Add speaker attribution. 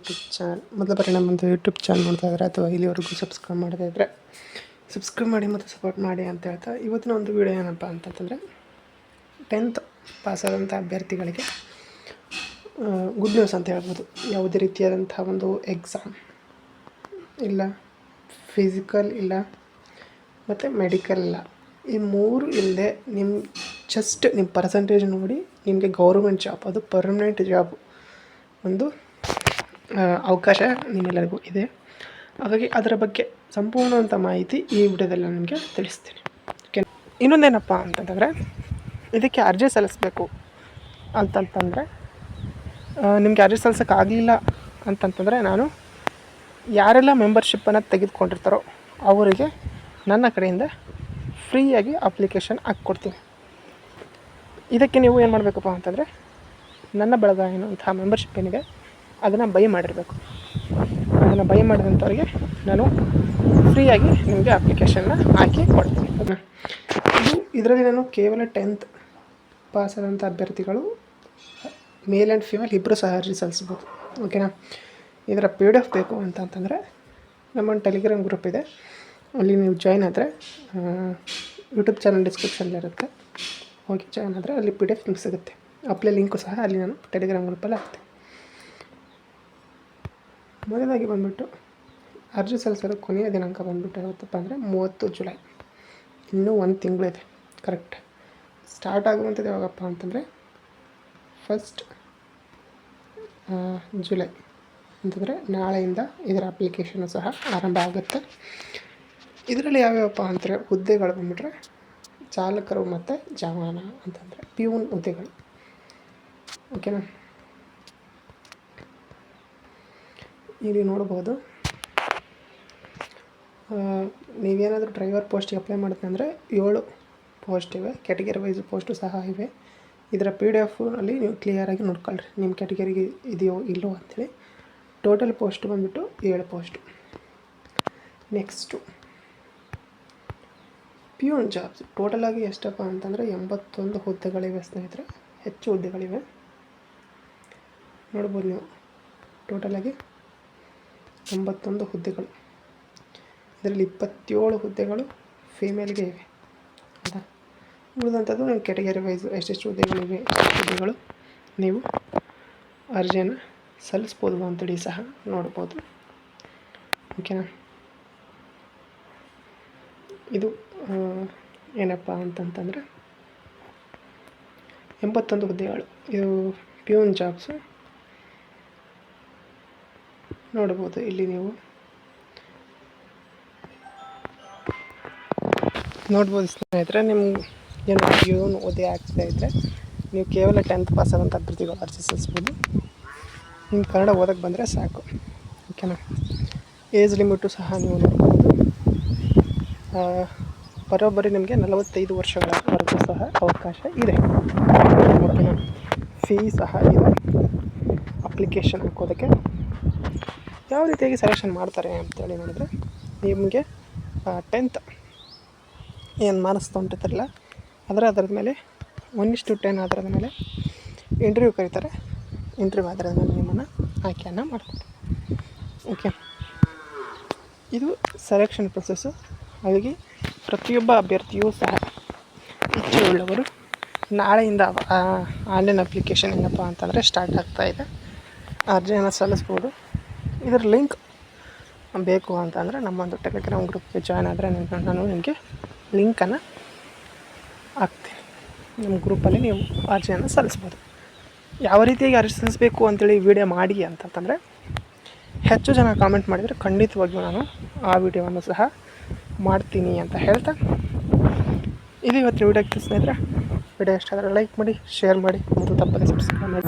Speaker 1: YouTube channel. ಮೊದಲ ಬಾರಿ ನಮ್ಮದು ಯೂಟ್ಯೂಬ್ ಚಾನಲ್ ನೋಡ್ತಾ ಇದ್ದರೆ ಅಥವಾ ಇಲ್ಲಿವರೆಗೂ ಸಬ್ಸ್ಕ್ರೈಬ್ ಮಾಡದೇ ಇದ್ದರೆ ಸಬ್ಸ್ಕ್ರೈಬ್ ಮಾಡಿ ಮತ್ತು ಸಪೋರ್ಟ್ ಮಾಡಿ ಅಂತ ಹೇಳ್ತಾ ಇವತ್ತಿನ ಒಂದು ವಿಡಿಯೋ ಏನಪ್ಪ ಅಂತಂತಂದರೆ 10th ಪಾಸಾದಂಥ ಅಭ್ಯರ್ಥಿಗಳಿಗೆ ಗುಡ್ ನ್ಯೂಸ್ ಅಂತ ಹೇಳ್ಬೋದು. ಯಾವುದೇ ರೀತಿಯಾದಂಥ ಒಂದು ಎಕ್ಸಾಮ್ ಇಲ್ಲ, ಫಿಸಿಕಲ್ ಇಲ್ಲ ಮತ್ತು ಮೆಡಿಕಲ್ ಇಲ್ಲ, ಈ ಮೂರು ಇಲ್ಲದೆ ಜಸ್ಟ್ ನಿಮ್ಮ ಪರ್ಸಂಟೇಜ್ ನೋಡಿ ನಿಮಗೆ ಗೌರ್ಮೆಂಟ್ ಜಾಬ್, ಅದು ಪರ್ಮನೆಂಟ್ ಜಾಬ್ ಒಂದು ಅವಕಾಶ ನಿಮ್ಮೆಲ್ಲರಿಗೂ ಇದೆ. ಹಾಗಾಗಿ ಅದರ ಬಗ್ಗೆ ಸಂಪೂರ್ಣವಂಥ ಮಾಹಿತಿ ಈ ವಿಡಿಯೋದಲ್ಲಿ ನಾನು ನಿಮಗೆ ತಿಳಿಸ್ತೀನಿ. ಓಕೆ, ಇನ್ನೊಂದೇನಪ್ಪ ಅಂತಂದರೆ ಇದಕ್ಕೆ ಅರ್ಜಿ ಸಲ್ಲಿಸಬೇಕು ಅಂತಂತಂದರೆ ನಿಮಗೆ ಅರ್ಜಿ ಸಲ್ಲಿಸೋಕ್ಕಾಗಲಿಲ್ಲ ಅಂತಂತಂದರೆ ನಾನು ಯಾರೆಲ್ಲ ಮೆಂಬರ್ಶಿಪ್ಪನ್ನು ತೆಗೆದುಕೊಂಡಿರ್ತಾರೋ ಅವರಿಗೆ ನನ್ನ ಕಡೆಯಿಂದ ಫ್ರೀಯಾಗಿ ಅಪ್ಲಿಕೇಶನ್ ಹಾಕ್ಕೊಡ್ತೀನಿ. ಇದಕ್ಕೆ ನೀವು ಏನು ಮಾಡಬೇಕಪ್ಪ ಅಂತಂದರೆ ನನ್ನ ಬಳಗ ಎನ್ನುವಂಥ ಮೆಂಬರ್ಶಿಪ್ ಏನಿದೆ ಅದನ್ನು ಬೈ ಮಾಡಿರಬೇಕು. ಅದನ್ನು ಬೈ ಮಾಡಿದಂಥವ್ರಿಗೆ ನಾನು ಫ್ರೀಯಾಗಿ ನಿಮಗೆ ಅಪ್ಲಿಕೇಶನ್ನ ಹಾಕಿ ಕೊಡ್ತೀನಿ. ಇದರಲ್ಲಿ ನಾನು ಕೇವಲ 10th ಪಾಸಾದಂಥ ಅಭ್ಯರ್ಥಿಗಳು ಮೇಲ್ ಆ್ಯಂಡ್ ಫೀಮೇಲ್ ಇಬ್ಬರು ಸಹ ಅರ್ಜಿ ಸಲ್ಲಿಸ್ಬೋದು. ಓಕೆನಾ. ಇದರ PDF ಬೇಕು ಅಂತಂತಂದರೆ ನಮ್ಮ ಟೆಲಿಗ್ರಾಮ್ ಗ್ರೂಪ್ ಇದೆ, ಅಲ್ಲಿ ನೀವು ಜಾಯ್ನ್ ಆದರೆ ಯೂಟ್ಯೂಬ್ ಚಾನಲ್ ಡಿಸ್ಕ್ರಿಪ್ಷನಲ್ಲಿರುತ್ತೆ, ಹೋಗಿ ಜಾಯ್ನ್ ಆದರೆ ಅಲ್ಲಿ PDF ನಿಮ್ಗೆ ಸಿಗುತ್ತೆ. ಅಪ್ಲೈ ಲಿಂಕು ಸಹ ಅಲ್ಲಿ ನಾನು ಟೆಲಿಗ್ರಾಮ್ ಗ್ರೂಪಲ್ಲಿ ಹಾಕ್ತೀನಿ. ಮೊದಲಾಗಿ ಬಂದುಬಿಟ್ಟು ಅರ್ಜಿ ಸಲ್ಲಿಸೋದು ಕೊನೆಯ ದಿನಾಂಕ ಬಂದುಬಿಟ್ಟು ಯಾವತ್ತಪ್ಪ ಅಂದರೆ 30 ಜುಲೈ. ಇನ್ನೂ 1 ತಿಂಗಳಿದೆ. ಕರೆಕ್ಟ್ ಸ್ಟಾರ್ಟ್ ಆಗುವಂಥದ್ದು ಯಾವಾಗಪ್ಪ ಅಂತಂದರೆ 1 ಜುಲೈ ಅಂತಂದರೆ ನಾಳೆಯಿಂದ ಇದರ ಅಪ್ಲಿಕೇಶನು ಸಹ ಆರಂಭ ಆಗುತ್ತೆ. ಇದರಲ್ಲಿ ಯಾವ್ಯಾವಪ್ಪ ಅಂದರೆ ಹುದ್ದೆಗಳು ಬಂದುಬಿಟ್ರೆ ಚಾಲಕರು ಮತ್ತು ಜವಾನ ಅಂತಂದರೆ ಪ್ಯೂನ್ ಹುದ್ದೆಗಳು. ಓಕೆನಾ. ಇಲ್ಲಿ ನೋಡ್ಬೋದು, ನೀವೇನಾದರೂ ಡ್ರೈವರ್ ಪೋಸ್ಟಿಗೆ ಅಪ್ಲೈ ಮಾಡುತ್ತೆ ಅಂದರೆ 7 ಪೋಸ್ಟ್ ಇವೆ. ಕ್ಯಾಟಗರಿ ವೈಸ್ ಪೋಸ್ಟು ಸಹ ಇವೆ. ಇದರ PDF-ನಲ್ಲಿ ನೀವು ಕ್ಲಿಯರಾಗಿ ನೋಡ್ಕೊಳ್ರಿ ನಿಮ್ಮ ಕ್ಯಾಟಗರಿಗೆ ಇದೆಯೋ ಇಲ್ಲೋ ಅಂಥೇಳಿ. ಟೋಟಲ್ ಪೋಸ್ಟ್ ಬಂದುಬಿಟ್ಟು 7 ಪೋಸ್ಟು. ನೆಕ್ಸ್ಟು ಪ್ಯೂನ್ ಜಾಬ್ಸ್ ಟೋಟಲಾಗಿ ಎಷ್ಟಪ್ಪ ಅಂತಂದರೆ 81 ಹುದ್ದೆಗಳಿವೆ ಸ್ನೇಹಿತರೆ. ಹೆಚ್ಚು ಹುದ್ದೆಗಳಿವೆ ನೋಡ್ಬೋದು ನೀವು. ಟೋಟಲಾಗಿ 81 ಹುದ್ದೆಗಳು. ಇದರಲ್ಲಿ 27 ಹುದ್ದೆಗಳು ಫೀಮೇಲ್ಗೆ ಇವೆ ಅಂತ ಉಳಿದಂಥದ್ದು ನೀವು ಕ್ಯಾಟಗರಿ ವೈಸ್ ಎಷ್ಟೆಷ್ಟು ಹುದ್ದೆಗಳಿವೆ ಹುದ್ದೆಗಳು ನೀವು ಅರ್ಜಿಯನ್ನು ಸಲ್ಲಿಸ್ಬೋದು ಅಂತೇಳಿ ಸಹ ನೋಡ್ಬೋದು. ಓಕೆನಾ. ಇದು ಏನಪ್ಪ ಅಂತಂತಂದರೆ 81 ಹುದ್ದೆಗಳು. ಇದು ಪ್ಯೂನ್ ಜಾಬ್ಸು ನೋಡ್ಬೋದು. ಇಲ್ಲಿ ನೀವು ನೋಡ್ಬೋದು ಸ್ನೇಹಿತರೆ, ನಿಮ್ಗೆ ಏನು ಪ್ಯೂನ್ ಹುದ್ದೆ ಆಗ್ತಾ ಇದ್ದರೆ ನೀವು ಕೇವಲ 10th ಪಾಸಾದಂಥ ಅಭ್ಯರ್ಥಿಗಳು ಅರ್ಜಿ ಸಲ್ಲಿಸ್ಬೋದು. ನಿಮ್ಮ ಕನ್ನಡ ಓದಕ್ಕೆ ಬಂದರೆ ಸಾಕು. ಓಕೆನಾ. ಏಜ್ ಲಿಮಿಟು ಸಹ ನೀವು ನೋಡ್ಬೋದು. ಬರೋಬ್ಬರಿ ನಿಮಗೆ 45 ವರ್ಷಗಳವರೆಗೂ ಸಹ ಅವಕಾಶ ಇದೆ. ಓಕೆನಾ. ಫೀ ಸಹ ಇದೆ. ಅಪ್ಲಿಕೇಶನ್ ಹಾಕೋದಕ್ಕೆ ಯಾವ ರೀತಿಯಾಗಿ ಸೆಲೆಕ್ಷನ್ ಮಾಡ್ತಾರೆ ಅಂತೇಳಿ ನೋಡಿದ್ರೆ ನಿಮಗೆ 10th ಏನು ಮಾರ್ಕ್ಸ್ ತೊಗೊಂಡಿರ್ತಾರಲ್ಲ ಅದರದ ಮೇಲೆ 1:10 ಆಧಾರದ ಮೇಲೆ ಇಂಟರ್ವ್ಯೂ ಕರೀತಾರೆ. ಇಂಟರ್ವ್ಯೂ ಆಧಾರದ ಮೇಲೆ ನಿಮ್ಮನ್ನು ಆಯ್ಕೆಯನ್ನು ಮಾಡ್ತಾರೆ. ಓಕೆ, ಇದು ಸೆಲೆಕ್ಷನ್ ಪ್ರೊಸೆಸ್ಸು. ಹಾಗಾಗಿ ಪ್ರತಿಯೊಬ್ಬ ಅಭ್ಯರ್ಥಿಯೂ ಸಹ ಇಚ್ಛೆಯುಳ್ಳವರು ನಾಳೆಯಿಂದ ಆನ್ಲೈನ್ ಅಪ್ಲಿಕೇಶನ್ ಏನಪ್ಪ ಅಂತಂದರೆ ಸ್ಟಾರ್ಟ್ ಆಗ್ತಾಯಿದೆ. ಅರ್ಜಿಯನ್ನು ಸಲ್ಲಿಸ್ಬೋದು. ಇದರ ಲಿಂಕ್ ಬೇಕು ಅಂತಂದರೆ ನಮ್ಮೊಂದು ಟೆಲಿಗ್ರಾಮ್ ಗ್ರೂಪ್ಗೆ ಜಾಯ್ನ್ ಆದರೆ ನಾನು ನಿಮಗೆ ಲಿಂಕನ್ನು ಹಾಕ್ತೀನಿ. ನಿಮ್ಮ ಗ್ರೂಪಲ್ಲಿ ನೀವು ಅರ್ಜಿಯನ್ನು ಸಲ್ಲಿಸ್ಬೋದು. ಯಾವ ರೀತಿಯಾಗಿ ಅರ್ಜಿ ಸಲ್ಲಿಸಬೇಕು ಅಂತೇಳಿ ವಿಡಿಯೋ ಮಾಡಿ ಅಂತಂತಂದರೆ ಹೆಚ್ಚು ಜನ ಕಾಮೆಂಟ್ ಮಾಡಿದರೆ ಖಂಡಿತವಾಗಿಯೂ ನಾನು ಆ ವಿಡಿಯೋವನ್ನು ಸಹ ಮಾಡ್ತೀನಿ ಅಂತ ಹೇಳ್ತಾ ಇದು ಇವತ್ತಿನ ವಿಡಿಯೋ ಆಗ್ತದೆ ಸ್ನೇಹಿತರೆ. ವಿಡಿಯೋ ಇಷ್ಟ ಆದರೆ ಲೈಕ್ ಮಾಡಿ, ಶೇರ್ ಮಾಡಿ ಮತ್ತು ತಪ್ಪದೇ ಸಬ್ಸ್ಕ್ರೈಬ್ ಮಾಡಿ.